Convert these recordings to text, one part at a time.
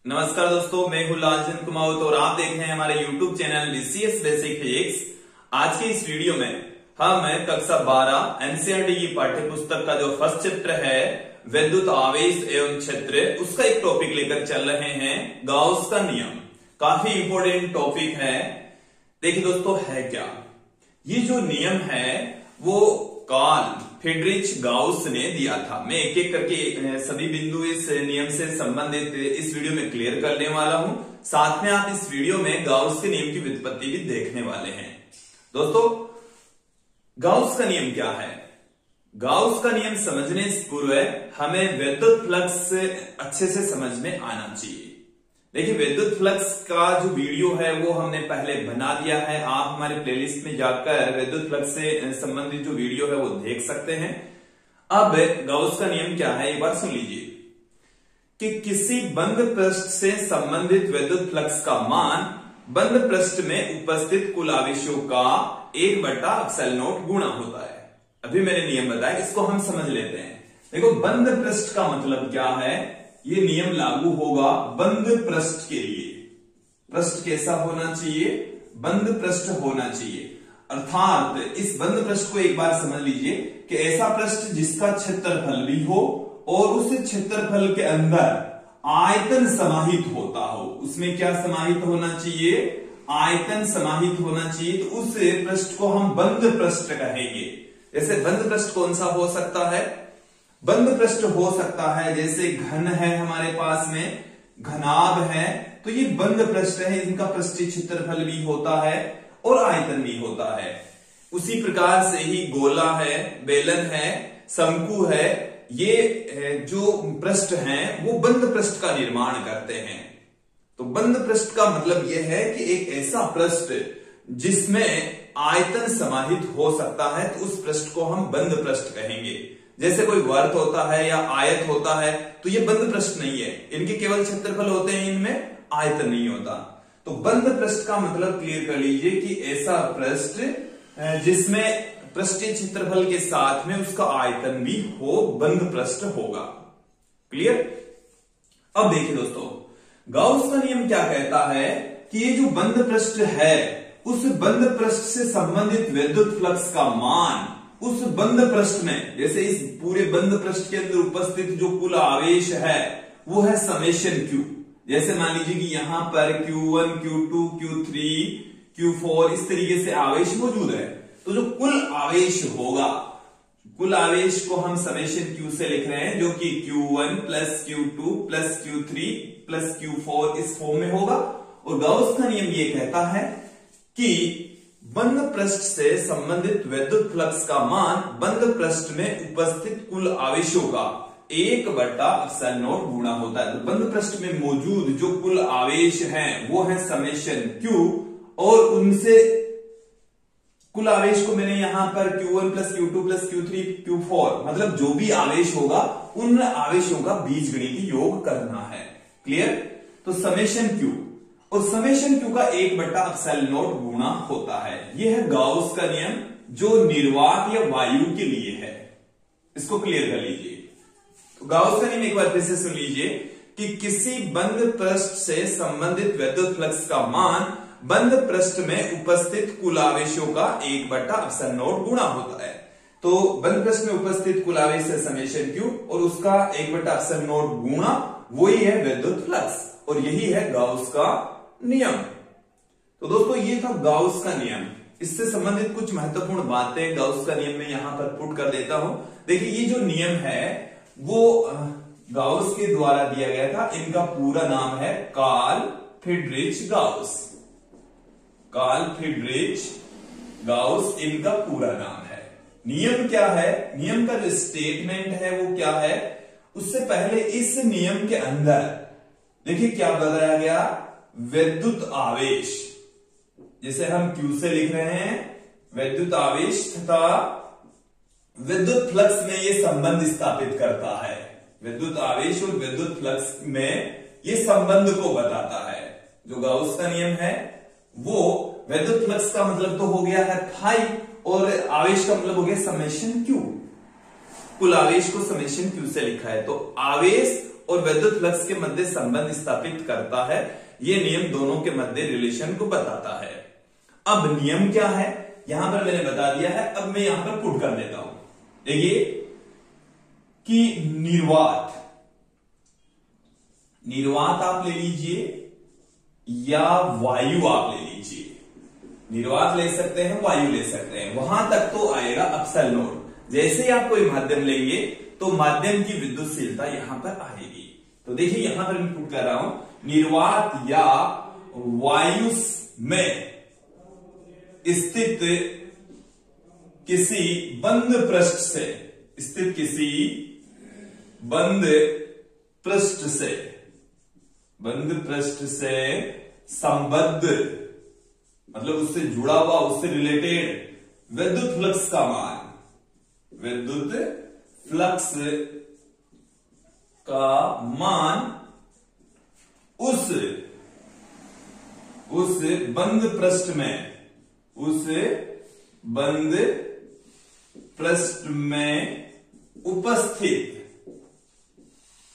नमस्कार दोस्तों, मैं हूं लालचंद कुमावत और आप देख रहे हैं हमारे YouTube channel BCS basic physics. आज की इस वीडियो में हम कक्षा 12 एनसीईआरटी की पाठ्य पुस्तक का जो फर्स्ट चैप्टर है विद्युत आवेश एवं क्षेत्र, उसका एक टॉपिक लेकर चल रहे हैं, गाउस का नियम। काफी इंपॉर्टेंट टॉपिक है। देखिए दोस्तों, है क्या ये जो नियम है वो कार्ल फ्रीडरिच गाउस ने दिया था। मैं एक एक करके सभी बिंदु इस नियम से संबंधित इस वीडियो में क्लियर करने वाला हूं। साथ में आप इस वीडियो में गाउस के नियम की व्युत्पत्ति भी देखने वाले हैं। दोस्तों, गाउस का नियम क्या है? गाउस का नियम समझने से पूर्व हमें विद्युत फ्लक्स अच्छे से समझ में आना चाहिए। देखिए, विद्युत फ्लक्स का जो वीडियो है वो हमने पहले बना दिया है। आप हमारे प्लेलिस्ट में जाकर विद्युत फ्लक्स से संबंधित जो वीडियो है वो देख सकते हैं। अब गाउस का नियम क्या है, एक बार सुन लीजिए कि किसी बंद पृष्ठ से संबंधित विद्युत फ्लक्स का मान बंद पृष्ठ में उपस्थित कुल आवेशों का 1/ε0 गुणा होता है। अभी मैंने नियम बताया, इसको हम समझ लेते हैं। देखो, बंद पृष्ठ का मतलब क्या है, ये नियम लागू होगा बंद पृष्ठ के लिए। पृष्ठ कैसा होना चाहिए? बंद पृष्ठ होना चाहिए। अर्थात इस बंद पृष्ठ को एक बार समझ लीजिए कि ऐसा पृष्ठ जिसका क्षेत्रफल भी हो और उस क्षेत्रफल के अंदर आयतन समाहित होता हो। उसमें क्या समाहित होना चाहिए? आयतन समाहित होना चाहिए। तो उस पृष्ठ को हम बंद पृष्ठ कहेंगे। जैसे बंद पृष्ठ कौन सा हो सकता है? बंद पृष्ठ हो सकता है जैसे घन है, हमारे पास में घनाभ है, तो ये बंद पृष्ठ है। इनका पृष्ठीय क्षेत्रफल भी होता है और आयतन भी होता है। उसी प्रकार से ही गोला है, बेलन है, शंकु है, ये जो पृष्ठ हैं वो बंद पृष्ठ का निर्माण करते हैं। तो बंद पृष्ठ का मतलब यह है कि एक ऐसा पृष्ठ जिसमें आयतन समाहित हो सकता है, तो उस पृष्ठ को हम बंद पृष्ठ कहेंगे। जैसे कोई वर्त होता है या आयत होता है, तो ये बंद पृष्ठ नहीं है, इनके केवल क्षेत्रफल होते हैं, इनमें आयतन नहीं होता। तो बंद पृष्ठ का मतलब क्लियर कर लीजिए कि ऐसा पृष्ठ जिसमें पृष्ठीय क्षेत्रफल के साथ में उसका आयतन भी हो, बंद पृष्ठ होगा। क्लियर? अब देखिए दोस्तों, गाउस का नियम क्या कहता है कि ये जो बंद पृष्ठ है, उस बंद पृष्ठ से संबंधित विद्युत फ्लक्स का मान उस बंद पृष्ठ में, जैसे इस पूरे बंद पृष्ठ के अंदर उपस्थित जो कुल आवेश है वो है समेशन Q। जैसे मान लीजिए कि यहां पर Q1, Q2, Q3, Q4 इस तरीके से आवेश मौजूद है। तो जो कुल आवेश होगा, कुल आवेश को हम समेशन Q से लिख रहे हैं, जो कि Q1 plus Q2 plus Q3 plus Q4 इस फॉर्म में होगा। और गाउस का नियम ये कहता है कि बंद पृष्ठ से संबंधित विद्युत फ्लक्स का मान बंद पृष्ठ में उपस्थित कुल आवेशों का 1/ε0 गुणा होता है। तो बंद पृष्ठ में मौजूद जो कुल आवेश हैं वो है समेशन Q, और उनसे कुल आवेश को मैंने यहां पर Q1 plus Q2 plus Q3 Q4 मतलब जो भी आवेश होगा उन आवेशों का बीजगणितीय योग करना है। क्लियर? तो समेशन Q और समेशन Q का 1/ε0 गुणा होता है। यह है गाउस का नियम, जो निर्वात या वायु के लिए है। इसको क्लियर कर लीजिए। तो गाउस का नियम एक बार फिर से सुन लीजिए कि किसी बंद पृष्ठ से संबंधित विद्युत फ्लक्स का मान बंद पृष्ठ में उपस्थित कुल आवेशों का 1/ε0 गुणा होता है। तो बंद पृष्ठ में उपस्थित कुल आवेश है समेशन Q और उसका 1/ε0 गुणा वही है विद्युत फ्लक्स, और यही है गाउस का नियम। तो दोस्तों, ये था गाउस का नियम। इससे संबंधित कुछ महत्वपूर्ण बातें गाउस का नियम में यहां पर पुट कर देता हूं। देखिए, ये जो नियम है वो गाउस के द्वारा दिया गया था। इनका पूरा नाम है कार्ल फ्रीडरिच गाउस। कार्ल फ्रीडरिच गाउस इनका पूरा नाम है। नियम क्या है? नियम का जो स्टेटमेंट है वो क्या है? उससे पहले इस नियम के अंदर देखिए क्या बताया गया? विद्युत आवेश, जैसे हम Q से लिख रहे हैं, विद्युत आवेश तथा विद्युत फ्लक्स में ये संबंध स्थापित करता है। विद्युत आवेश और विद्युत फ्लक्स में ये संबंध को बताता है। जो गाउस का नियम है वो विद्युत फ्लक्स का मतलब तो हो गया है फाई, और आवेश का मतलब हो गया समेशन Q। कुल आवेश को समेशन Q से लिखा है। तो आवेश और विद्युत फ्लक्स के मध्य संबंध स्थापित करता है। ये नियम दोनों के मध्य रिलेशन को बताता है। अब नियम क्या है यहां पर मैंने बता दिया है, अब मैं यहां पर पुट कर देता हूं। देखिए कि निर्वात आप ले लीजिए या वायु आप ले लीजिए, निर्वात ले सकते हैं, वायु ले सकते हैं, वहां तक तो आएगा अपसल नोड। जैसे ही आप कोई माध्यम लेंगे तो माध्यम की विद्युतशीलता यहां पर आएगी। तो देखिए यहां पर मैं पुट कर रहा हूं, निर्वात या वायु में स्थित किसी बंद पृष्ठ से, स्थित किसी बंद पृष्ठ से संबद्ध, मतलब उससे जुड़ा हुआ, उससे रिलेटेड विद्युत फ्लक्स का मान, विद्युत फ्लक्स का मान उस बंद पृष्ठ में, उस बंद पृष्ठ में उपस्थित,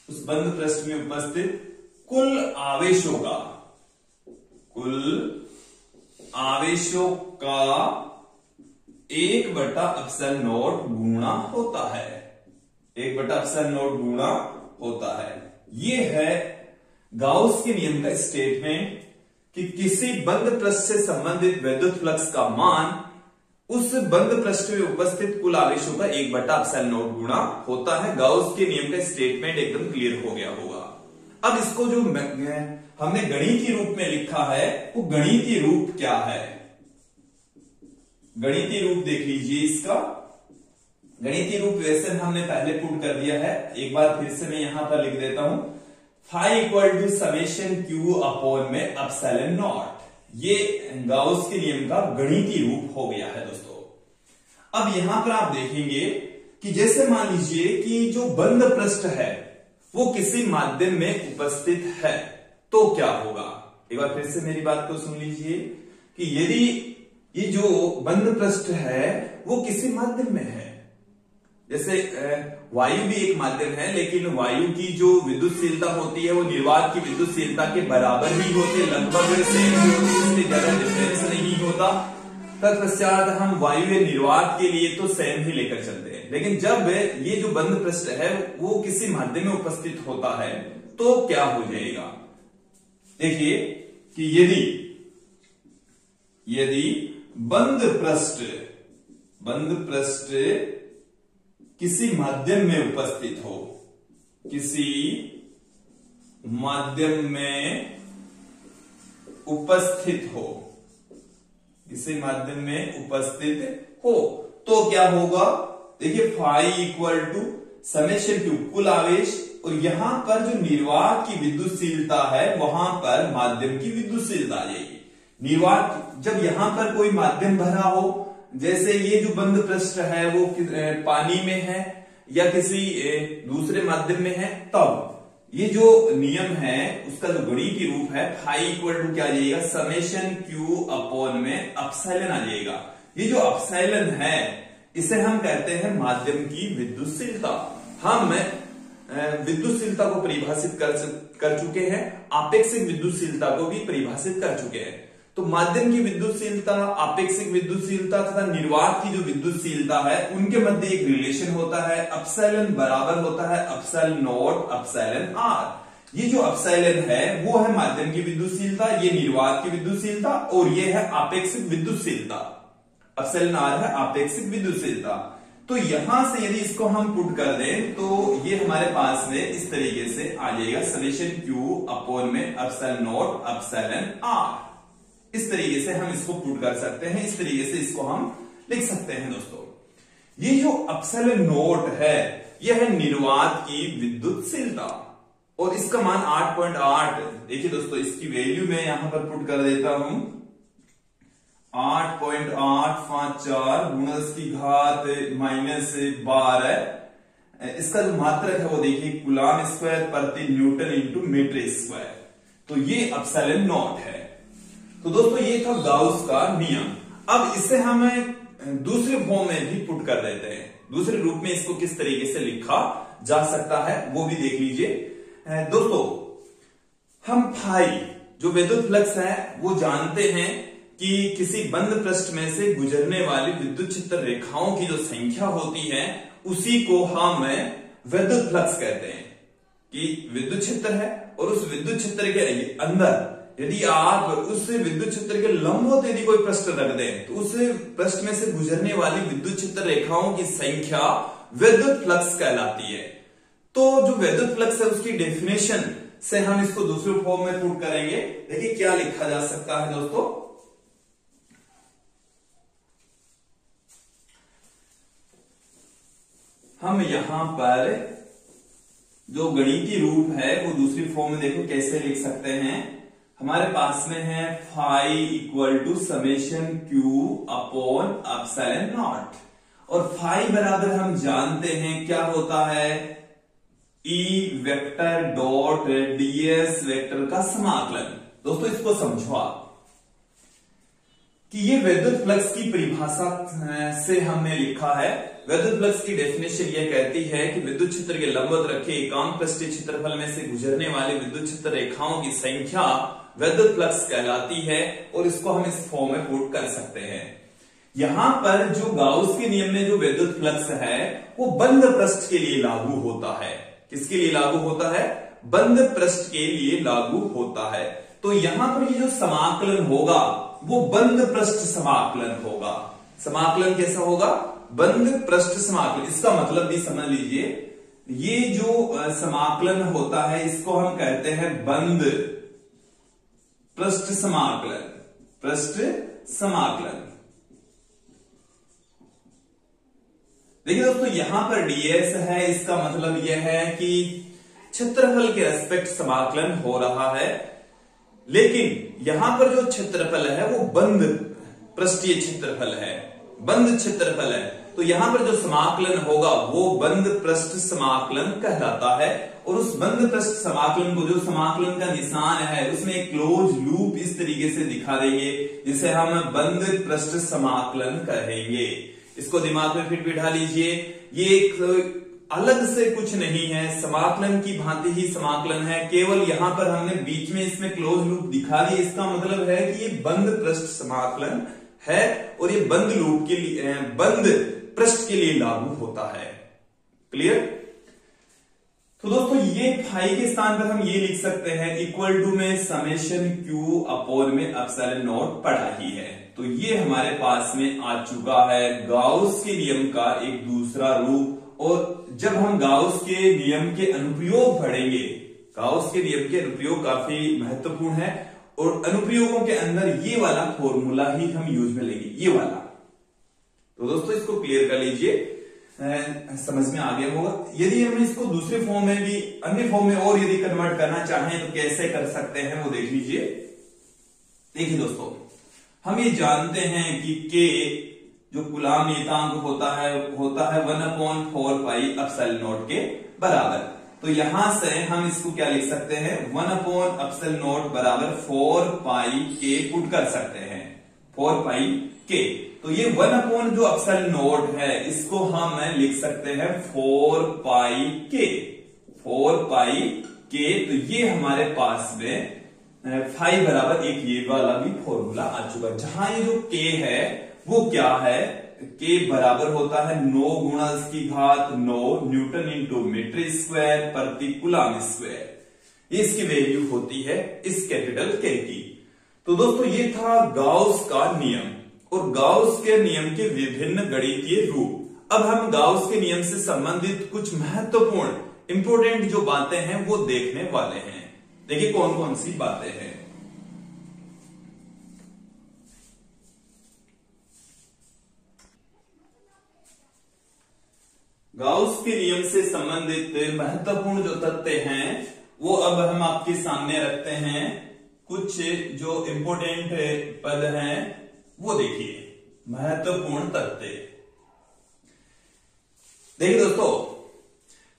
उस बंद पृष्ठ में उपस्थित कुल आवेशों का 1/ε0 गुणा होता है, 1/ε0 गुणा होता है। यह है गाउस के नियम का स्टेटमेंट कि किसी बंद पृष्ठ से संबंधित विद्युत फ्लक्स का मान उस बंद पृष्ठ में उपस्थित कुल आवेशों का 1/ε0 गुणा होता है। गाउस के नियम का स्टेटमेंट एकदम क्लियर हो गया होगा। अब इसको जो हमने गणितीय रूप में लिखा है, वो गणितीय रूप क्या है, गणितीय रूप देख लीजिए इसका। गणितीय रूप वैसे हमने पहले पुट कर दिया है, एक बार फिर से मैं यहां पर लिख देता हूं, phi equal to summation q upon में एप्सिलॉन नॉट। ये गाउस के नियम का गणितीय रूप हो गया है दोस्तों। अब यहां पर आप देखेंगे कि जैसे मान लीजिए कि जो बंद पृष्ठ है वो किसी माध्यम में उपस्थित है, तो क्या होगा। एक बार फिर से मेरी बात को सुन लीजिए कि यदि ये जो बंद पृष्ठ है वो किसी माध्यम में है, जैसे वायु भी एक माध्यम है, लेकिन वायु की जो विद्युतशीलता होती है वो निर्वात की विद्युतशीलता के बराबर ही होती है, लगभग सेम ही होती है, इसलिए ज्यादा डिफरेंस नहीं होता। तत्पश्चात हम वायु या निर्वात के लिए तो सेम ही लेकर चलते हैं, लेकिन जब ये जो बंद पृष्ठ है वो किसी माध्यम में उपस्थित होता है तो क्या हो जाएगा। देखिए कि यदि बंद पृष्ठ किसी माध्यम में उपस्थित हो, किसी माध्यम में उपस्थित हो, किसी माध्यम में उपस्थित हो, तो क्या होगा। देखिए फाई इक्वल टू समेशन टू कुल आवेश, और यहां पर जो निर्वात की विद्युतशीलता है वहां पर माध्यम की विद्युतशीलता आ जाएगी। निर्वात जब यहां पर कोई माध्यम भरा हो, जैसे ये जो बंद पृष्ठ है वो पानी में है या किसी दूसरे माध्यम में है, तब ये जो नियम है उसका जो गणितीय रूप है फाई इक्वल टू क्या आ जाएगा, समेशन क्यू अपॉन में एप्सिलॉन आ जाएगा। ये जो एप्सिलॉन है इसे हम कहते हैं माध्यम की विद्युतशीलता। हम विद्युतशीलता को परिभाषित कर चुके हैं, आपेक्षिक विद्युतशीलता को भी परिभाषित कर चुके हैं। तो माध्यम की विद्युतशीलता, आपेक्षिक विद्युतशीलता तथा निर्वात की जो विद्युतशीलता है उनके मध्य एक रिलेशन होता है, एप्सिलॉन बराबर होता है एप्सिलॉन नॉट एप्सिलॉन आर। ये जो एप्सिलॉन है वो है माध्यम की विद्युतशीलता, ये निर्वात की विद्युतशीलता, और ये है आपेक्षिक विद्युतशीलता। एप्सिलॉन आर है आपेक्षिक विद्युतशीलता। तो यहां से यदि इसको हम पुट कर दें तो ये हमारे पास में इस तरीके से आ जाएगा, समेशन क्यू अपॉन में एप्सिलॉन नॉट एप्सिलॉन आर। इस तरीके से हम इसको पुट कर सकते हैं, इस तरीके से इसको हम लिख सकते हैं दोस्तों। ये जो एप्सिलॉन नॉट है यह है निर्वात की विद्युतशीलता, और इसका मान 8.8। देखिए दोस्तों इसकी वैल्यू मैं यहां पर पुट कर देता हूं, 8.854 गुणज की घात -12। इसका जो मात्रक है वो देखिए कूलाम स्क्वायर प्रति न्यूटन इंटू मीटर स्क्वायर। तो ये एप्सिलॉन नॉट है। तो दोस्तों ये था गाउस का नियम। अब इसे हम दूसरे फॉर्म में भी पुट कर देते हैं, दूसरे रूप में इसको किस तरीके से लिखा जा सकता है वो भी देख लीजिए। दोस्तों हम फाई जो विद्युत फ्लक्स है वो जानते हैं कि किसी बंद पृष्ठ में से गुजरने वाली विद्युत क्षेत्र रेखाओं की जो संख्या होती है उसी को हम विद्युत फ्लक्स कहते हैं। कि विद्युत क्षेत्र है और उस विद्युत क्षेत्र के अंदर यदि आप उस विद्युत क्षेत्र के लंबवत यदि कोई पृष्ठ रख दें तो उस पृष्ठ में से गुजरने वाली विद्युत क्षेत्र रेखाओं की संख्या विद्युत फ्लक्स कहलाती है। तो जो विद्युत फ्लक्स है उसकी डेफिनेशन से हम इसको दूसरे फॉर्म में पुट करेंगे। देखिए क्या लिखा जा सकता है दोस्तों, हम यहां पर जो गणितीय रूप है वो दूसरी फॉर्म में देखो कैसे लिख सकते हैं। हमारे पास में है phi equal to summation q upon epsilon naught, और फाई बराबर हम जानते हैं क्या होता है, E vector dot DS vector का समाकलन। दोस्तों इसको समझो आप कि ये विद्युत फ्लक्स की परिभाषा से हमने लिखा है। विद्युत फ्लक्स की डेफिनेशन यह कहती है कि विद्युत क्षेत्र के लंबवत रखे एकांक पृष्ठीय क्षेत्रफल में से गुजरने वाले विद्युत क्षेत्र रेखाओं की संख्या विद्युत फ्लक्स कहलाती है, और इसको हम इस फॉर्म में पुट कर सकते हैं। यहां पर जो गाउस के नियम में जो विद्युत फ्लक्स है वो बंद पृष्ठ के लिए लागू होता है। किसके लिए लागू होता है, बंद पृष्ठ के लिए लागू होता है। तो यहां पर ये जो समाकलन होगा वो बंद पृष्ठ समाकलन होगा। समाकलन कैसा होगा, बंद पृष्ठ समाकलन। इसका मतलब भी समझ लीजिए, ये जो समाकलन होता है इसको हम कहते हैं बंद पृष्ठ समाकलन। पृष्ठ समाकलन। देखिए दोस्तों यहां पर डीएस है, इसका मतलब यह है कि क्षेत्रफल के रेस्पेक्ट समाकलन हो रहा है, लेकिन यहां पर जो क्षेत्रफल है वो बंद पृष्ठीय क्षेत्रफल है, बंद क्षेत्रफल है। तो यहां पर जो समाकलन होगा वो बंद पृष्ठ समाकलन कहलाता है। और उस बंद पृष्ठ समाकलन को, जो समाकलन का निशान है उसमें एक क्लोज लूप इस तरीके से दिखा देंगे जिसे हम बंद पृष्ठ समाकलन कहेंगे। इसको दिमाग में फिर बिठा लीजिए, ये एक अलग से कुछ नहीं है, समाकलन की भांति ही समाकलन है, केवल यहां पर हमने बीच में इसमें क्लोज लूप दिखा दिया। इसका मतलब है कि ये बंद पृष्ठ समाकलन है और ये बंद लूप के लिए, बंद पृष्ठ के लिए लागू होता है। क्लियर। तो दोस्तों ये फाई के स्थान पर हम ये लिख सकते हैं इक्वल टू में समेशन क्यू अपॉन में एप्सिलॉन नॉट पढ़ा ही है। तो ये हमारे पास में आ चुका है गाउस के नियम का एक दूसरा रूप। और जब हम गाउस के नियम के अनुप्रयोग पढ़ेंगे, गाउस के नियम के अनुप्रयोग काफी महत्वपूर्ण है और अनुप्रयोगों के अंदर ये वाला फॉर्मूला ही हम यूज में लेंगे, ये वाला। तो दोस्तों इसको क्लियर कर लीजिए, समझ में आ गया होगा। यदि हम इसको दूसरे फॉर्म में भी, अन्य फॉर्म में और यदि कन्वर्ट करना चाहें तो कैसे कर सकते हैं वो देख लीजिए। देखिए दोस्तों हम ये जानते हैं कि के जो कूलाम नियतांक होता है 1/4 एप्सिलॉन नॉट के बराबर। तो यहां से हम इसको क्या लिख सकते हैं, 1/एप्सिलॉन नॉट बराबर 4 पाई के पुट कर सकते हैं, 4 पाई के। तो ये 1 जो एप्सिलॉन नॉट है इसको हम लिख सकते हैं 4 पाई के, 4 पाई के। तो ये हमारे पास में फाई बराबर एक ये वाला भी फॉर्मूला आ चुका है, जहां ये जो के है वो क्या है, के बराबर होता है 9 गुणा इसकी घात 9 न्यूटन इंटू मीटर स्क्वायर प्रति कूलाम स्क्वायर। इसकी वैल्यू होती है इस कैपिटल के की। तो दोस्तों ये था गाउस का नियम और गाउस के नियम के विभिन्न गणितीय रूप। अब हम गाउस के नियम से संबंधित कुछ महत्वपूर्ण इंपोर्टेंट जो बातें हैं वो देखने वाले हैं। देखिए कौन कौन सी बातें हैं। गाउस के नियम से संबंधित महत्वपूर्ण जो तथ्य हैं वो अब हम आपके सामने रखते हैं। कुछ जो इंपोर्टेंट पद हैं वो देखिए, महत्वपूर्ण तथ्य। देखिए दोस्तों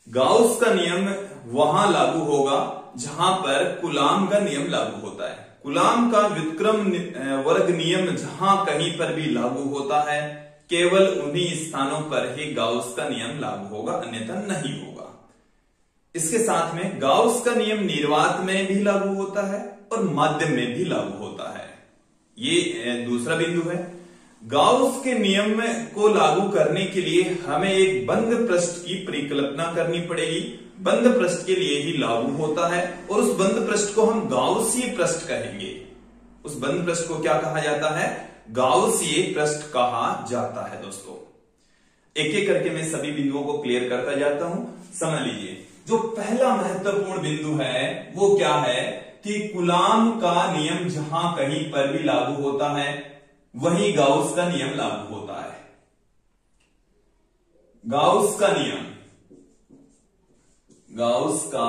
गाउस का नियम वहां लागू होगा जहां पर कूलाम का नियम लागू होता है। कूलाम का व्युत्क्रम वर्ग नियम जहां कहीं पर भी लागू होता है केवल उन्हीं स्थानों पर ही गाउस का नियम लागू होगा, अन्यथा नहीं होगा। इसके साथ में गाउस का नियम निर्वात में भी लागू होता है और माध्यम में भी लागू होता है। ये दूसरा बिंदु है। गाउस के नियम को लागू करने के लिए हमें एक बंद पृष्ठ की परिकल्पना करनी पड़ेगी। बंद पृष्ठ के लिए ही लागू होता है और उस बंद पृष्ठ को हम गाउसीय पृष्ठ कहेंगे। उस बंद पृष्ठ को क्या कहा जाता है? गाउसीय पृष्ठ कहा जाता है। दोस्तों एक एक करके मैं सभी बिंदुओं को क्लियर करता जाता हूं, समझ लीजिए। जो पहला महत्वपूर्ण बिंदु है वो क्या है कि कूलॉम का नियम जहां कहीं पर भी लागू होता है वहीं गाउस का नियम लागू होता है। गाउस का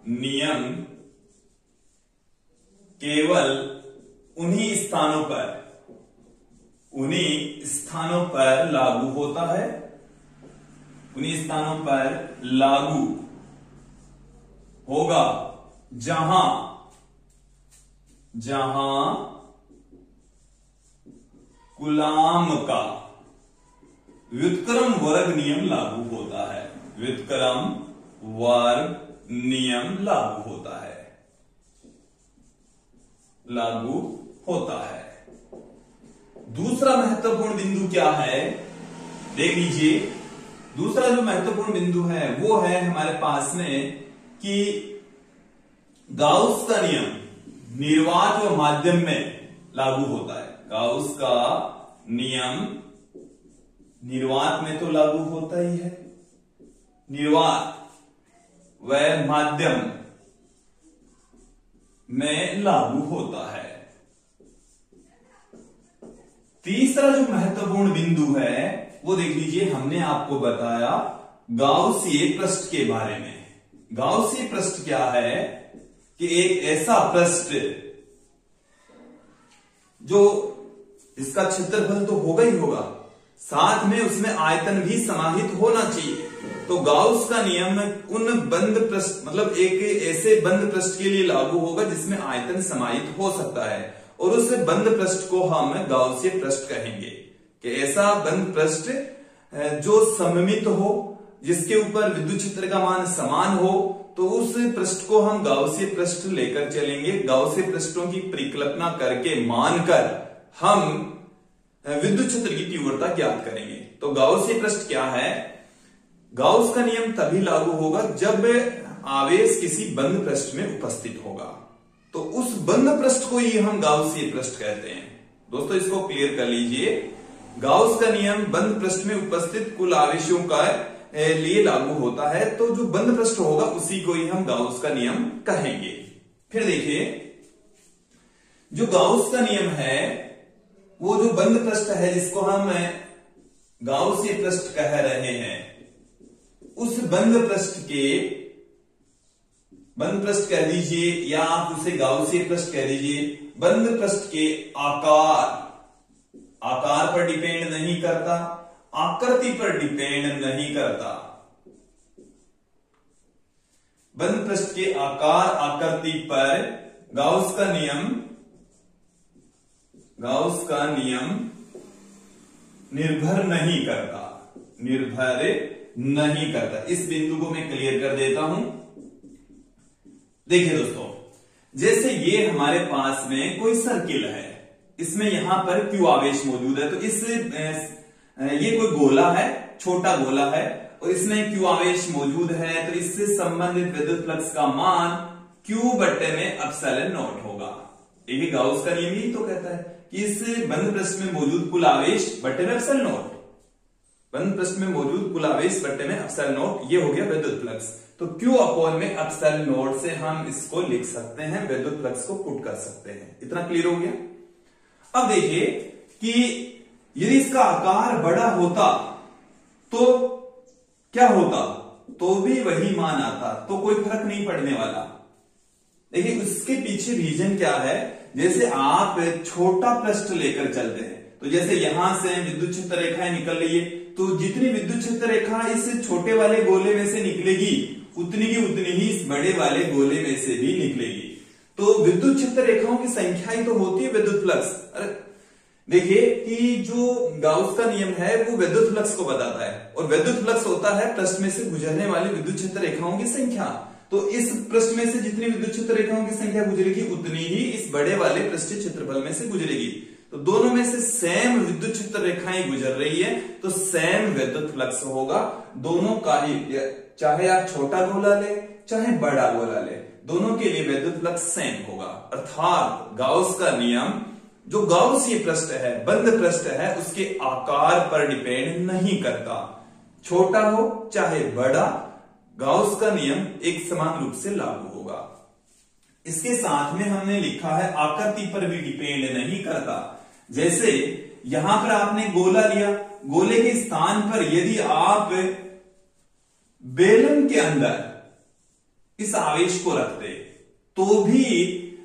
नियम केवल उन्हीं स्थानों पर लागू होता है, उन्हीं स्थानों पर लागू होगा जहां कूलॉम का व्युत्क्रम वर्ग नियम लागू होता है। व्युत्क्रम वर्ग नियम लागू होता है। दूसरा महत्वपूर्ण बिंदु क्या है? देख लीजिए। दूसरा जो महत्वपूर्ण बिंदु है वो है हमारे पास में कि गाउस का नियम निर्वात व माध्यम में लागू होता है। गाउस का नियम निर्वात में तो लागू होता ही है, निर्वात व माध्यम में लागू होता है। तीसरा जो महत्वपूर्ण बिंदु है वो देख लीजिए, हमने आपको बताया गाउसीय पृष्ठ के बारे में। गाउसीय पृष्ठ क्या है कि एक ऐसा पृष्ठ जो इसका क्षेत्रफल तो होगा ही होगा, साथ में उसमें आयतन भी समाहित होना चाहिए। तो गाउस का नियम उन बंद पृष्ठ मतलब एक ऐसे बंद पृष्ठ के लिए लागू होगा जिसमें आयतन समाहित हो सकता है और उस बंद पृष्ठ को हम गाउसीय पृष्ठ कहेंगे। कि ऐसा बंद पृष्ठ जो सममित हो, जिसके ऊपर विद्युत क्षेत्र का मान समान हो, तो उस पृष्ठ को हम गाउसीय पृष्ठ लेकर चलेंगे। गाउसीय पृष्ठों की परिकल्पना करके मानकर हम विद्युत क्षेत्र की तीव्रता ज्ञात करेंगे। तो गाउसीय पृष्ठ क्या है? गाउस का नियम तभी लागू होगा जब आवेश किसी बंद पृष्ठ में उपस्थित होगा। तो उस बंद पृष्ठ को ही हम गाउसीय पृष्ठ कहते हैं। दोस्तों इसको क्लियर कर लीजिए। गाउस का नियम बंद पृष्ठ में उपस्थित कुल आवेशों का लिए लागू होता है, तो जो बंद पृष्ठ होगा उसी को ही हम गाउस का नियम कहेंगे। फिर देखिए, जो गाउस का नियम है वो जो बंद पृष्ठ है जिसको हम गाउसीय पृष्ठ कह रहे हैं, उस बंद पृष्ठ कह दीजिए या आप उसे गाउसीय पृष्ठ कह दीजिए। बंद पृष्ठ के आकार पर डिपेंड नहीं करता, आकृति पर डिपेंड नहीं करता। बंद पृष्ठ के आकार आकृति पर गाउस का नियम निर्भर नहीं करता। इस बिंदु को मैं क्लियर कर देता हूं। देखिए दोस्तों, जैसे ये हमारे पास में कोई सर्किल है, इसमें यहां पर Q आवेश मौजूद है, तो ये कोई गोला है, छोटा गोला है और इसमें Q आवेश मौजूद है, तो इससे संबंधित विद्युत फ्लक्स का मान Q बट्टे में एप्सिलॉन नॉट होगा। यही गाउस का नियम ही तो कहता है कि इस बंद पृष्ठ में मौजूद कुल आवेश बट्टे में एप्सिलॉन नॉट, बंद पृष्ठ में मौजूद कुल आवेश बट्टे में एप्सिलॉन नॉट, ये हो गया विद्युत फ्लक्स। तो Q अपॉन में एप्सिलॉन नॉट से हम इसको लिख सकते हैं, विद्युत फ्लक्स को पुट कर सकते हैं। इतना क्लियर हो गया। अब देखिए कि यदि इसका आकार बड़ा होता तो क्या होता, तो भी वही मान आता, तो कोई फर्क नहीं पड़ने वाला। देखिए उसके पीछे रीजन क्या है, जैसे आप छोटा पृष्ठ लेकर चलते हैं, तो जैसे यहां से विद्युत क्षेत्र रेखाएं निकल रही है, तो जितनी विद्युत क्षेत्र रेखा इस छोटे वाले गोले में से निकलेगी उतनी ही इस बड़े वाले गोले में से भी निकलेगी। तो विद्युत क्षेत्र रेखाओं की संख्या ही तो होती है विद्युत फ्लक्स। अरे देखिए कि जो गाउस का नियम है वो विद्युत फ्लक्स को बताता है, और विद्युत फ्लक्स होता है पृष्ठ में से गुजरने वाली विद्युत क्षेत्र रेखाओं की संख्या। तो इस पृष्ठ में से जितनी विद्युत क्षेत्र रेखाओं की संख्या गुजरेगी उतनी ही इस बड़े वाले पृष्ठीय क्षेत्रफल में से गुजरेगी। तो दोनों में से सेम विद्युत क्षेत्र रेखाएं गुजर रही है तो सेम विद्युत फ्लक्स होगा दोनों का ही, चाहे आप छोटा गोला ले चाहे बड़ा गोला ले, दोनों के लिए विद्युत फ्लक्स सेम होगा। अर्थात गाउस का नियम, जो गाउसीय पृष्ठ है, बंद पृष्ठ है, उसके आकार पर डिपेंड नहीं करता, छोटा हो चाहे बड़ा, गाउस का नियम एक समान रूप से लागू होगा। इसके साथ में हमने लिखा है आकृति पर भी डिपेंड नहीं करता। जैसे यहां पर आपने गोला लिया, गोले के स्थान पर यदि आप बेलन के अंदर इस आवेश को रखते तो भी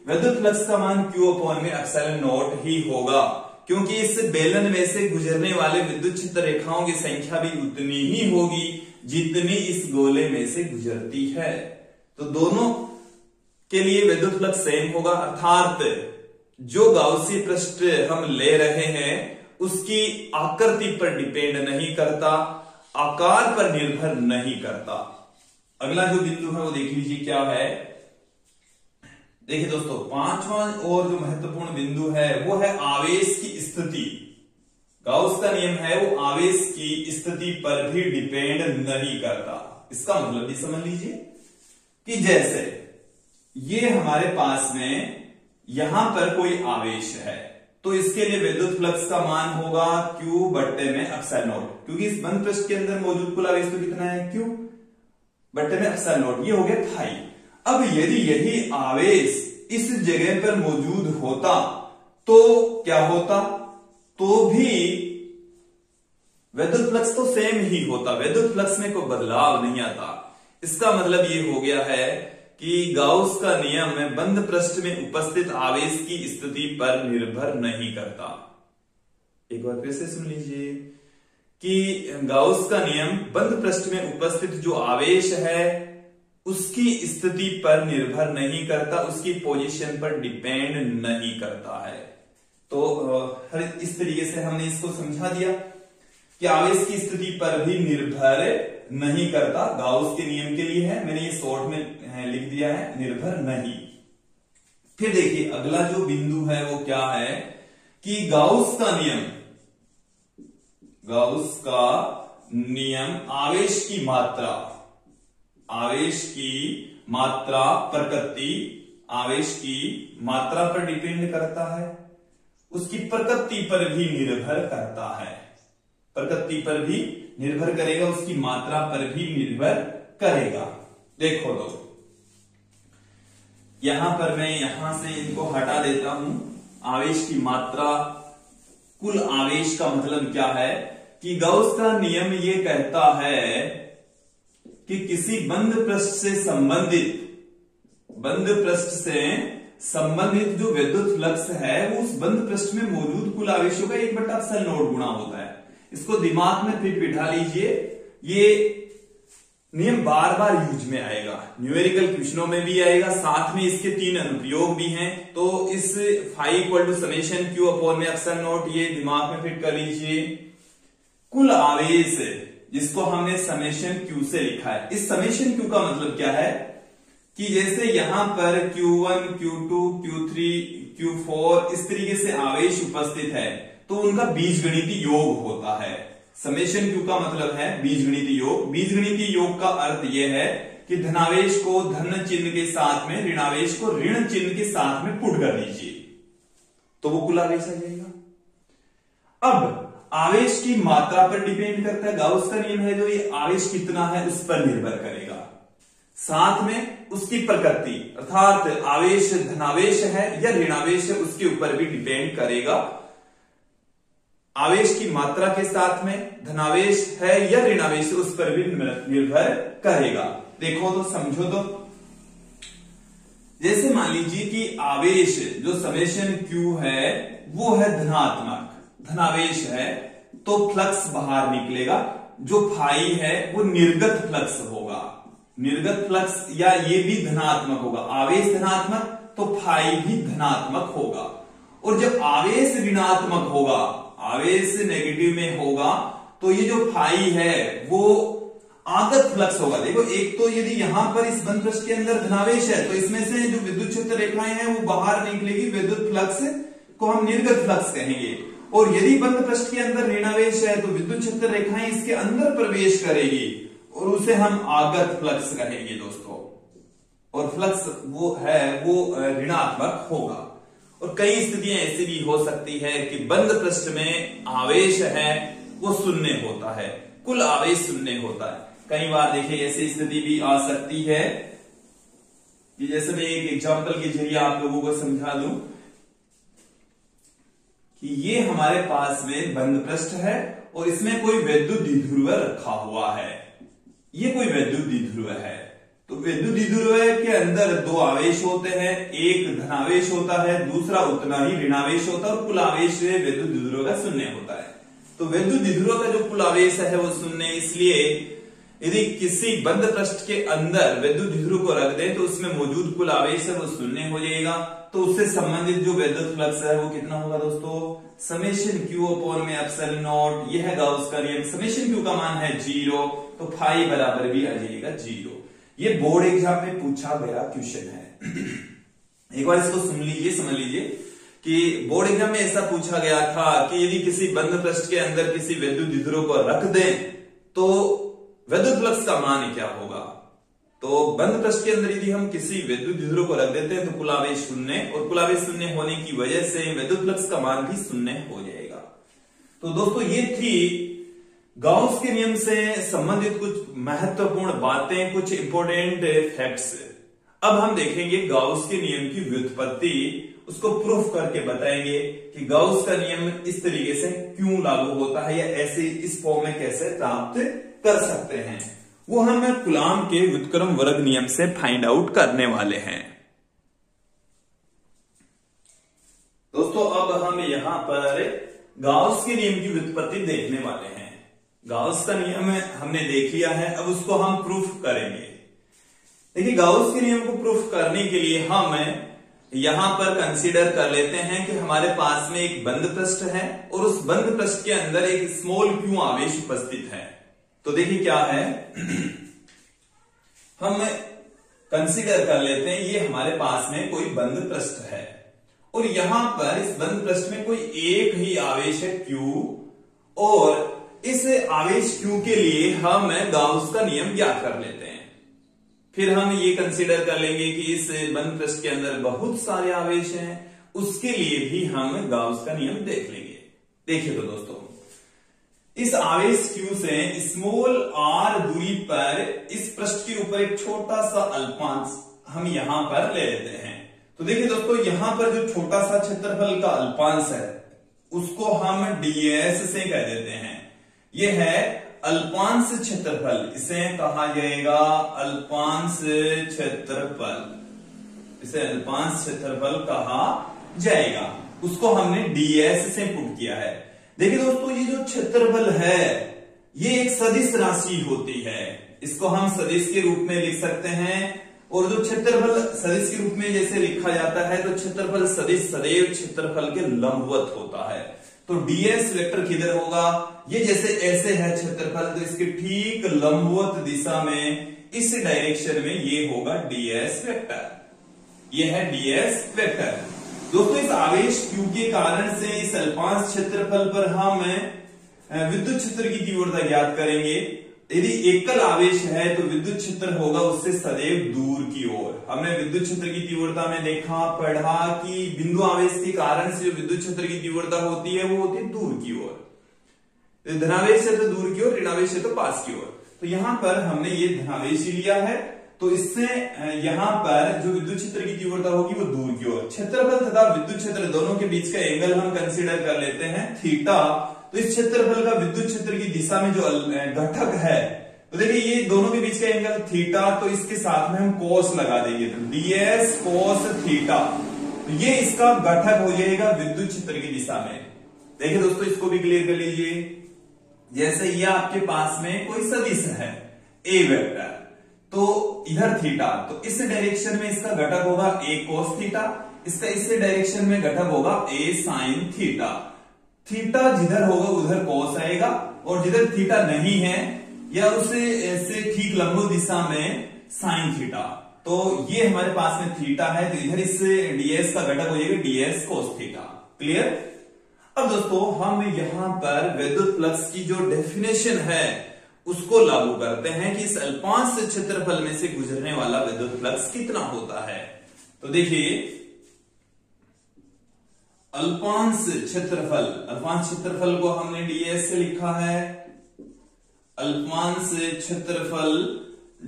विद्युत फ्लक्स का मान Q/ε0 ही होगा, क्योंकि इस बेलन में से गुजरने वाले विद्युत क्षेत्र रेखाओं की संख्या भी उतनी ही होगी जितनी इस गोले में से गुजरती है। तो दोनों के लिए विद्युत फ्लक्स सेम होगा। अर्थात जो गाउसीय पृष्ठ हम ले रहे हैं उसकी आकृति पर डिपेंड नहीं करता, आकार पर निर्भर नहीं करता। अगला जो बिंदु है वो देख लीजिए क्या है। देखिए दोस्तों, पांचवा और जो महत्वपूर्ण बिंदु है वो है आवेश की स्थिति। गाउस का नियम है वो आवेश की स्थिति पर भी डिपेंड नहीं करता। इसका मतलब भी समझ लीजिए कि जैसे ये हमारे पास में यहां पर कोई आवेश है तो इसके लिए विद्युत फ्लक्स का मान होगा Q/ε0, क्योंकि इस बंद पृष्ठ के अंदर मौजूद कुल आवेश तो कितना है Q/ε0। ये हो गया थाई। अब यदि यही आवेश इस जगह पर मौजूद होता तो क्या होता, तो भी विद्युत फ्लक्स तो सेम ही होता, विद्युत फ्लक्स में कोई बदलाव नहीं आता। इसका मतलब ये हो गया है कि गाउस का नियम में बंद पृष्ठ में उपस्थित आवेश की स्थिति पर निर्भर नहीं करता। एक बार फिर से सुन लीजिए कि गाउस का नियम बंद पृष्ठ में उपस्थित जो आवेश है उसकी स्थिति पर निर्भर नहीं करता, उसकी पोजीशन पर डिपेंड नहीं करता है। तो इस तरीके से हमने इसको समझा दिया कि आवेश की स्थिति पर भी निर्भर नहीं करता, गाउस के नियम के लिए है। मैंने ये शॉर्ट में लिख दिया है, निर्भर नहीं। फिर देखिए अगला जो बिंदु है वो क्या है कि गाउस का नियम आवेश की मात्रा प्रकृति, आवेश की मात्रा पर डिपेंड करता है, उसकी प्रकृति पर भी निर्भर करता है, प्रकृति पर भी निर्भर करेगा, उसकी मात्रा पर भी निर्भर करेगा। देखो तो यहां पर मैं यहां से इनको हटा देता हूं। आवेश की मात्रा, कुल आवेश का मतलब क्या है कि गाउस का नियम ये कहता है कि किसी बंद पृष्ठ से संबंधित जो विद्युत फ्लक्स है वो उस बंद पृष्ठ में मौजूद कुल आवेशों का 1/ε0 गुणा होता है। इसको दिमाग में फिट बिठा लीजिए, ये नियम बार बार यूज में आएगा, न्यूमेरिकल क्वेश्चनों में भी आएगा, साथ में इसके 3 अनुप्रयोग भी हैं। तो इस φ Q/ε0 ये दिमाग में फिट कर लीजिए। कुल आवेश जिसको हमने समेशन Q से लिखा है, इस समेशन Q का मतलब क्या है कि जैसे यहां पर Q1, Q2, Q3, Q4 इस तरीके से आवेश उपस्थित है तो उनका बीजगणितीय योग होता है। समेशन Q का मतलब है बीजगणितीय योग। बीजगणितीय योग का अर्थ यह है कि धनावेश को धन चिन्ह के साथ में, ऋणावेश को ऋण चिन्ह के साथ में पुट कर दीजिए तो वो कुल आवेश आ जाएगा। अब आवेश की मात्रा पर डिपेंड करता है, गाउस का नियम है जो ये आवेश कितना है उस पर निर्भर करेगा, साथ में उसकी प्रकृति अर्थात आवेश धनावेश है या ऋणावेश है उसके ऊपर भी डिपेंड करेगा। आवेश की मात्रा के साथ में धनावेश है या ऋणावेश उस पर भी निर्भर करेगा। देखो तो समझो तो, जैसे मान लीजिए कि आवेश जो समेशन Q है वो है धनावेश है तो फ्लक्स बाहर निकलेगा, जो फाई है वो निर्गत फ्लक्स होगा, निर्गत फ्लक्स या ये भी धनात्मक होगा। आवेश धनात्मक तो फाई भी धनात्मक होगा। और जब आवेश ऋणात्मक होगा, आवेश नेगेटिव में होगा, तो ये जो फाई है वो आगत फ्लक्स होगा। देखो एक तो यदि यहां पर इस बंद पृष्ठ के अंदर धनावेश है तो इसमें से जो विद्युत क्षेत्र रेखाएं हैं वो बाहर निकलेगी, विद्युत फ्लक्स को हम निर्गत फ्लक्स कहेंगे। और यदि बंद पृष्ठ के अंदर ऋणावेश है तो विद्युत क्षेत्र रेखाएं इसके अंदर प्रवेश करेगी और उसे हम आगत फ्लक्स कहेंगे दोस्तों। और फ्लक्स वो है वो ऋणात्मक होगा। और कई स्थितियां ऐसी भी हो सकती है कि बंद पृष्ठ में आवेश है वो शून्य होता है, कुल आवेश शून्य होता है। कई बार देखिए ऐसी स्थिति भी आ सकती है कि जैसे मैं एक एग्जांपल के जरिए आप लोगों को समझा दूं कि ये हमारे पास में बंद पृष्ठ है और इसमें कोई वैद्युत द्विध्रुव रखा हुआ है। ये कोई वैद्युत द्विध्रुव है, तो वैद्युत द्विध्रुव के अंदर दो आवेश होते हैं, एक धनावेश होता है, दूसरा उतना ही ऋणावेश होता है और कुल आवेश वैद्युत द्विध्रुव का शून्य होता है। तो वैद्युत द्विध्रुव का जो कुल आवेश है वो शून्य, इसलिए यदि किसी बंद पृष्ठ के अंदर वैद्युत द्विध्रुव को रख दें तो उसमें मौजूद कुल आवेश है वो शून्य हो जाएगा। तो उससे संबंधित जो वैद्युत फ्लक्स है वो कितना होगा दोस्तों, समेशन क्यू अपॉन में एप्सिलॉन नॉट। यह है गाउस का नियम, समेशन क्यू का मान है 0, तो फाई बराबर भी आ जाएगा 0। ये बोर्ड एग्जाम में पूछा गया क्वेश्चन है, एक बार इसको सुन लीजिए, समझ लीजिए कि बोर्ड एग्जाम में ऐसा पूछा गया था कि यदि किसी बंद पृष्ठ के अंदर किसी वैद्युत द्विध्रुव को रख दें तो वैद्युत फ्लक्स का मान क्या होगा। तो बंद पृष्ठ के अंदर यदि हम किसी वैद्युत द्विध्रुव को रख देते हैं तो कुल आवेश शून्य, और कुल आवेश शून्य होने की वजह से वैद्युत फ्लक्स का मान भी शून्य हो जाएगा। तो दोस्तों ये थी गाउस के नियम से संबंधित कुछ महत्वपूर्ण बातें, कुछ इंपॉर्टेंट फैक्ट्स। अब हम देखेंगे गाउस के नियम की व्युत्पत्ति, उसको प्रूफ करके बताएंगे कि गाउस का नियम इस तरीके से क्यों लागू होता है या ऐसे इस फॉर्म में कैसे प्राप्त कर सकते हैं, वो हम कूलाम के व्युत्क्रम वर्ग नियम से फाइंड आउट करने वाले हैं। दोस्तों अब हम यहां पर गाउस के नियम की व्युत्पत्ति देखने वाले हैं। गाउस का नियम हमने देख लिया है, अब उसको हम प्रूफ करेंगे। देखिए गाउस के नियम को प्रूफ करने के लिए हम यहां पर कंसीडर कर लेते हैं कि हमारे पास में एक बंद पृष्ठ है और उस बंद पृष्ठ के अंदर एक स्मॉल क्यू आवेश उपस्थित है। तो देखिए क्या है, हम कंसीडर कर लेते हैं ये हमारे पास में कोई बंद पृष्ठ है और यहां पर इस बंद पृष्ठ में कोई एक ही आवेश है Q, और इस आवेश Q के लिए हम गाउस का नियम ज्ञात कर लेते हैं। फिर हम ये कंसीडर कर लेंगे कि इस बंद पृष्ठ के अंदर बहुत सारे आवेश हैं, उसके लिए भी हम गाउस का नियम देख लेंगे। देखिए तो दोस्तों इस आवेश Q से स्मॉल r दूरी पर इस पृष्ठ के ऊपर एक छोटा सा अल्पांश हम यहां पर ले लेते हैं। तो देखिए दोस्तों यहां पर जो छोटा सा क्षेत्रफल का अल्पांश है उसको हम ds से कह देते हैं। यह है अल्पांश क्षेत्रफल, इसे कहा जाएगा अल्पांश क्षेत्रफल, इसे अल्पांश क्षेत्रफल कहा जाएगा। उसको हमने ds से पुट किया है। देखिए दोस्तों ये जो क्षेत्रफल है ये एक सदिश राशि होती है, इसको हम सदिश के रूप में लिख सकते हैं। और जो क्षेत्रफल सदिश के रूप में जैसे लिखा जाता है तो क्षेत्रफल सदिश सदैव क्षेत्रफल के लंबवत होता है। तो ds वेक्टर किधर होगा, ये जैसे ऐसे है क्षेत्रफल तो इसके ठीक लंबवत दिशा में इस डायरेक्शन में ये होगा ds वेक्टर, ये है ds वेक्टर। दोस्तों इस आवेश Q के कारण से इस अल्पांश क्षेत्रफल पर हम विद्युत क्षेत्र की तीव्रता ज्ञात करेंगे। यदि एकल आवेश है तो विद्युत क्षेत्र होगा उससे सदैव दूर की ओर। हमने विद्युत क्षेत्र की तीव्रता में देखा पढ़ा कि बिंदु आवेश के कारण से जो विद्युत क्षेत्र की तीव्रता होती है वो होती है दूर की ओर, धनावेश है तो दूर की ओर, ऋणावेश है तो पास की ओर। तो यहां पर हमने ये धनावेश ही लिया है तो इससे यहां पर जो विद्युत क्षेत्र की तीव्रता होगी वो दूर की ओर। क्षेत्रफल तथा विद्युत क्षेत्र दोनों के बीच का एंगल हम कंसीडर कर लेते हैं थीटा। तो इस क्षेत्रफल का विद्युत क्षेत्र की दिशा में जो घटक है तो देखिए ये दोनों के बीच का एंगल थीटा, तो इसके साथ में हम कोस लगा देंगे तो ds कोस थीटा, तो ये इसका घटक हो जाएगा विद्युत क्षेत्र की दिशा में। देखिए दोस्तों इसको भी क्लियर कर लीजिए। जैसे ये आपके पास में कोई सदिश है a वेक्टर, तो इधर थीटा, तो इस डायरेक्शन में इसका घटक होगा a कोस थीटा, इसका इससे डायरेक्शन में घटक होगा a sin थीटा। थीटा जिधर होगा उधर cos आएगा, और जिधर थीटा नहीं है या उससे ठीक लंबवत दिशा में sin थीटा। तो ये हमारे पास में थीटा है, तो इधर इससे ds का घटक हो जाएगा ds cos थीटा। क्लियर। अब दोस्तों हम यहां पर विद्युत फ्लक्स की जो डेफिनेशन है उसको लागू करते हैं कि इस अल्पांश क्षेत्रफल में से गुजरने वाला विद्युत फ्लक्स कितना होता है। तो देखिए अल्पांश क्षेत्रफल को हमने ds से लिखा है। अल्पांश क्षेत्रफल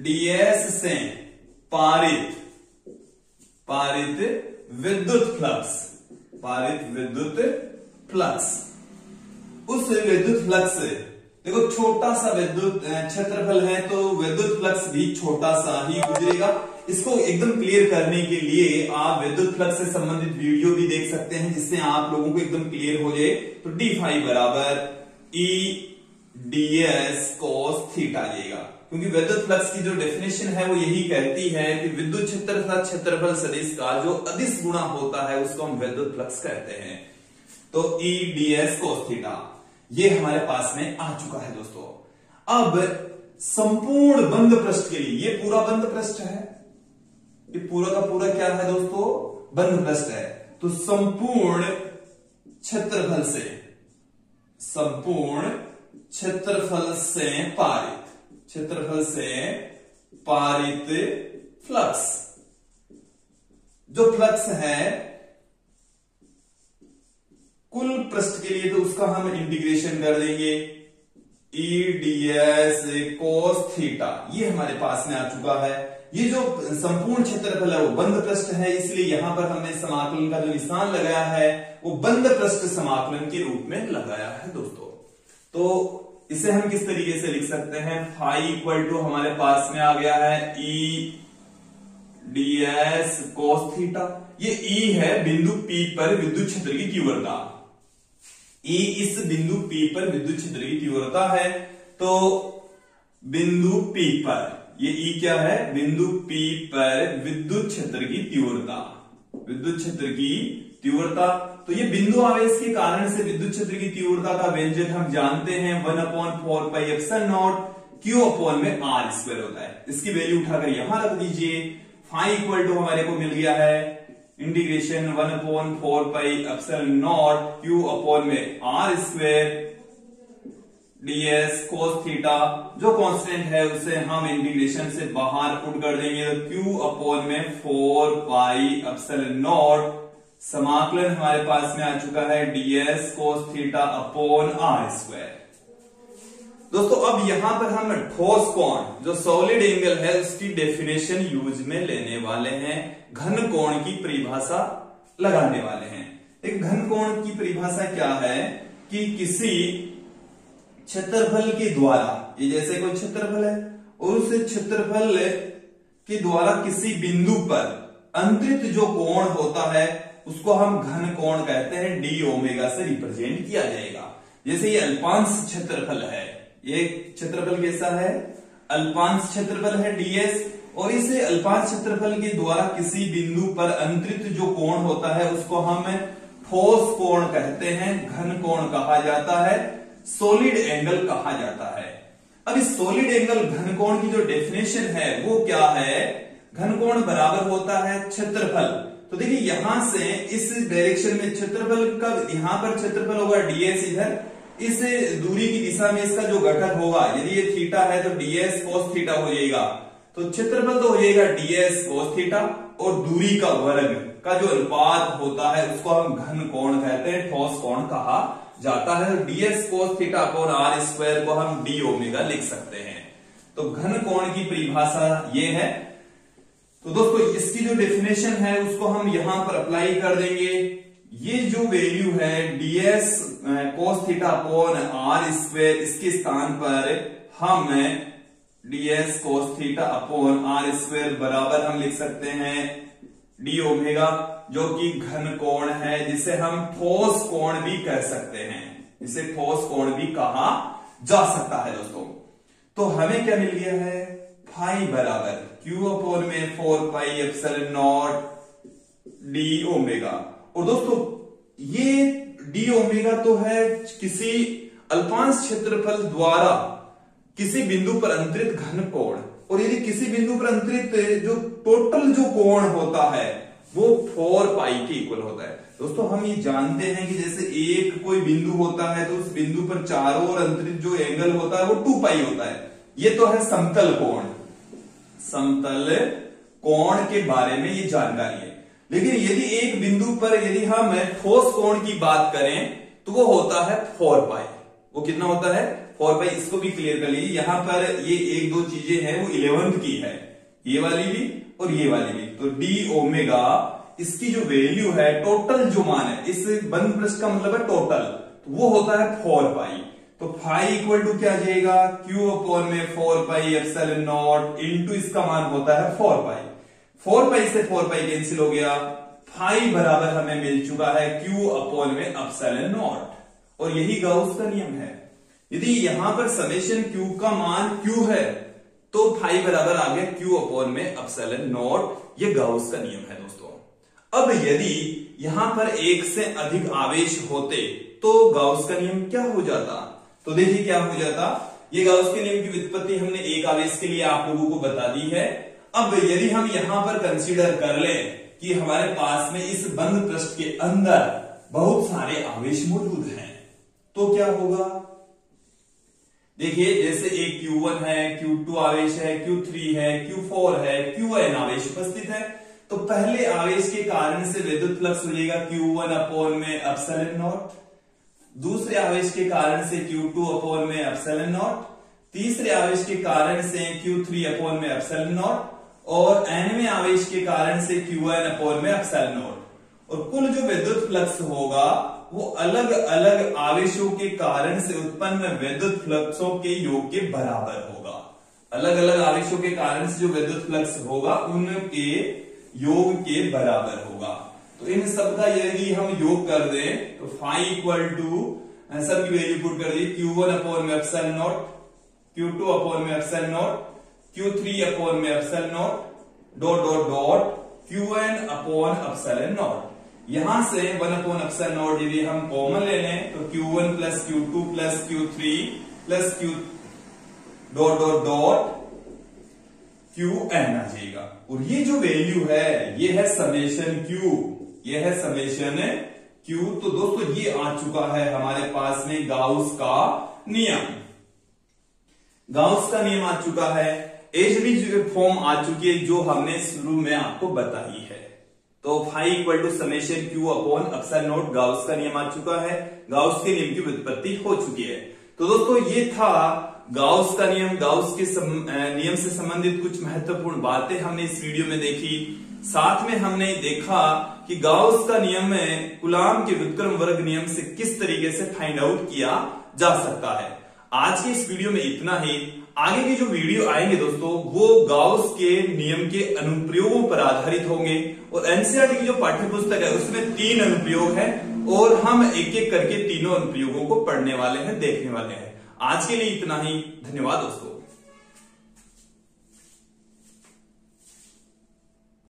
ds से पारित विद्युत फ्लक्स, उस विद्युत फ्लक्स, देखो छोटा सा विद्युत क्षेत्रफल है तो विद्युत फ्लक्स भी छोटा सा ही गुजरेगा। इसको एकदम क्लियर करने के लिए आप विद्युत फ्लक्स से संबंधित वीडियो भी देख सकते हैं, जिससे आप लोगों को एकदम क्लियर हो जाए। तो d फाई बराबर E ds cos थीटा आएगा, क्योंकि विद्युत फ्लक्स की जो डेफिनेशन है वो यही कहती है कि विद्युत क्षेत्र तथा क्षेत्रफल सदिश का जो अदिश गुणा होता है उसको हम विद्युत फ्लक्स कहते हैं। तो E ds cos थीटा ये हमारे पास में आ चुका है दोस्तों। अब संपूर्ण बंद पृष्ठ के लिए, ये पूरा बंद पृष्ठ है, ये पूरा का पूरा क्या है दोस्तों, बंद पृष्ठ है। तो संपूर्ण क्षेत्रफल से पारित फ्लक्स, जो फ्लक्स है कुल पृष्ठ के लिए, तो उसका हम इंटीग्रेशन कर देंगे E ds cos थीटा, ये हमारे पास में आ चुका है। ये जो संपूर्ण क्षेत्रफल है वो बंद पृष्ठ है, इसलिए यहां पर हमने समाकलन का जो निशान लगाया है वो बंद पृष्ठ समाकलन के रूप में लगाया है दोस्तों। तो इसे हम किस तरीके से लिख सकते हैं, फाई इक्वल टू हमारे पास में आ गया है E ds cos थीटा। ये E है बिंदु P पर विद्युत क्षेत्र की तीव्रता, E इस बिंदु P पर विद्युत क्षेत्र की तीव्रता है। तो बिंदु P पर ये E क्या है, बिंदु P पर विद्युत क्षेत्र की तीव्रता, तो ये बिंदु आवेश के कारण से विद्युत क्षेत्र की तीव्रता का व्यंजक हम जानते हैं 1/4πε0 Q अपॉन में r² होता है। इसकी वैल्यू उठाकर यहां रख दीजिए। फाई इक्वल टू हमारे को मिल गया है इंटीग्रेशन 1/4πε0 Q अपॉन में r² ds cos थीटा, जो कांस्टेंट है उसे हम इंटीग्रेशन से बाहर पुट कर देंगे। तो Q अपॉन में 4πε0 समाकलन हमारे पास में आ चुका है ds cos theta upon r²। दोस्तों अब यहां पर हम ठोस कोण, जो सॉलिड एंगल है, उसकी डेफिनेशन यूज में लेने वाले हैं, घन कोण की परिभाषा लगाने वाले हैं। एक घन कोण की परिभाषा क्या है कि किसी क्षेत्रफल के द्वारा, ये जैसे कोई क्षेत्रफल है और उस क्षेत्रफल के द्वारा किसी बिंदु पर अंतरित जो कोण होता है उसको हम घन कोण कहते हैं, डी ओमेगा से रिप्रेजेंट किया जाएगा। जैसे ये अल्पांश क्षेत्रफल है, ये क्षेत्रफल कैसा है, अल्पांश क्षेत्रफल है ds, और इसे अल्पांश क्षेत्रफल के द्वारा किसी बिंदु पर अंतरित जो कोण होता है उसको हम ठोस कोण कहते हैं, घन कोण कहा जाता है, सॉलिड एंगल कहा जाता है। अब इस सॉलिड एंगल घन कोण की जो डेफिनेशन है वो क्या है, घन कोण बराबर होता है क्षेत्रफल। तो देखिए यहां से इस डायरेक्शन में क्षेत्रफल का, यहां पर क्षेत्रफल होगा ds, इधर इस दूरी की दिशा में इसका जो घटक होगा, यदि ये थीटा है तो ds cos थीटा हो जाएगा। तो क्षेत्रफल तो हो जाएगा ds cos थीटा, और दूरी का वर्ग का जो अनुपात होता है उसको हम घन कोण कहते हैं, ठोस कोण कहा जाता है। ds cos theta upon r² को हम d ओमेगा लिख सकते हैं। तो घन कोण की परिभाषा ये है। तो दोस्तों इसकी जो डेफिनेशन है उसको हम यहां पर अप्लाई कर देंगे। ये जो वैल्यू है ds cos theta upon r², इसके स्थान पर हम ds cos theta upon r² बराबर हम लिख सकते हैं d ओमेगा, जो कि घन कोण है, जिसे हम ठोस कोण भी कह सकते हैं, इसे ठोस कोण भी कहा जा सकता है दोस्तों। तो हमें क्या मिल गया है, फाई बराबर Q अपॉन में 4πε0 डी ओमेगा। और दोस्तों ये डी ओमेगा तो है किसी अल्पांश क्षेत्रफल द्वारा किसी बिंदु पर अंतरित घन कोण, और यदि किसी बिंदु पर अंतरित जो टोटल जो कोण होता है वो 4 पाई के इक्वल होता है। दोस्तों हम ये जानते हैं कि जैसे एक कोई बिंदु होता है तो उस बिंदु पर चारों ओर अंतरित जो एंगल होता है वो 2 पाई होता है। ये तो है समतल कोण, समतल कोण के बारे में ये जानकारी है। लेकिन यदि एक बिंदु पर यदि हम ठोस कोण की बात करें तो वो होता है 4 पाई। वो कितना होता है? 4 पाई। इसको भी क्लियर कर लीजिए, यहां पर ये एक दो चीजें हैं वो 11th की है, ये वाली भी और ये वाली भी। तो डी ओमेगा इसकी जो वैल्यू है, टोटल जो मान है, इस बंद पृष्ठ का मतलब है टोटल, तो वो होता है 4 पाई। तो फाई इक्वल टू क्या आ जाएगा? क्यू अपॉन में 4 पाई एप्सिलॉन नॉट इंटू इसका मान होता है 4 पाई। 4 पाई से 4 पाई कैंसिल हो गया, फाई बराबर हमें मिल चुका है क्यू अपॉन में एप्सिलॉन नॉट। और यही गाउस का नियम है। यदि यहां पर समेशन क्यू का मान क्यू है तो फाई बराबर आ गया क्यू अपॉन में एप्सिलॉन नॉट। ये गाउस का नियम है दोस्तों। अब यदि यहां पर एक से अधिक आवेश होते तो गाउस का नियम क्या हो जाता? तो देखिए क्या हो जाता। ये गाउस के नियम की व्युत्पत्ति हमने एक आवेश के लिए आप लोगों को बता दी है। अब यदि हम यहां पर कंसीडर कर लें कि हमारे पास में इस बंद पृष्ठ के अंदर बहुत सारे आवेश मौजूद हैं, तो क्या होगा? देखिए जैसे एक Q1 है, Q2 आवेश है, Q3 है, Q4 है, Qn आवेश उपस्थित है। तो पहले आवेश के कारण से विद्युत फ्लक्स हो जाएगा Q1 अपॉन में एप्सिलॉन नॉट, दूसरे आवेश के कारण से Q2 अपॉन में एप्सिलॉन नॉट, तीसरे आवेश के कारण से Q3 अपॉन में एप्सिलॉन नॉट, और nवें आवेश के कारण से Qn अपॉन में एप्सिलॉन नॉट। और कुल जो विद्युत फ्लक्स होगा वो अलग अलग आवेशों के कारण से उत्पन्न विद्युत फ्लक्सों के योग के बराबर होगा। अलग अलग आवेशों के कारण से जो विद्युत फ्लक्स होगा उनके योग के बराबर होगा। तो इन सब का यदि हम योग कर दें तो फाई इक्वल टू सब की वैल्यू पुट कर दी, Q1 अपॉन में एप्सिलॉन नॉट, Q2 अपॉन में एप्सिलॉन नॉट, Q3 अपॉन में epsilon not, dot dot dot Qn upon epsilon not. यहां से 1 अपॉन एप्सिलॉन नॉट यदि हम कॉमन ले लें तो Q1 plus Q2 plus Q3 plus Q dot dot dot Qn आ जाएगा। और ये जो वैल्यू है ये है समेशन Q, ये है समेशन Q। तो दोस्तों ये आ चुका है हमारे पास में गाउस का नियम। गाउस का नियम आ चुका है, एजरी फॉर्म आ चुकी है जो हमने शुरू में आपको बताई है। तो phi equal to summation Q upon epsilon naught Gauss का नियम आ चुका है। गाउस के नियम की व्युत्पत्ति हो चुकी है। तो दोस्तों ये था गाउस का नियम। गाउस के नियम से संबंधित कुछ महत्वपूर्ण बातें हमने इस वीडियो में देखी। साथ में हमने देखा कि गाउस का नियम में कूलाम के व्युत्क्रम वर्ग नियम से किस तरीके से फाइंड आउट किया जा सकता है। आज के इस वीडियो में इतना ही। आगे के जो वीडियो आएंगे दोस्तों वो गाउस के नियम के अनुप्रयोगों पर आधारित होंगे। और एनसीईआरटी की जो पाठ्य पुस्तक है उसमें 3 अनुप्रयोग है और हम एक एक करके तीनों अनुप्रयोगों को पढ़ने वाले हैं, देखने वाले हैं। आज के लिए इतना ही। धन्यवाद दोस्तों।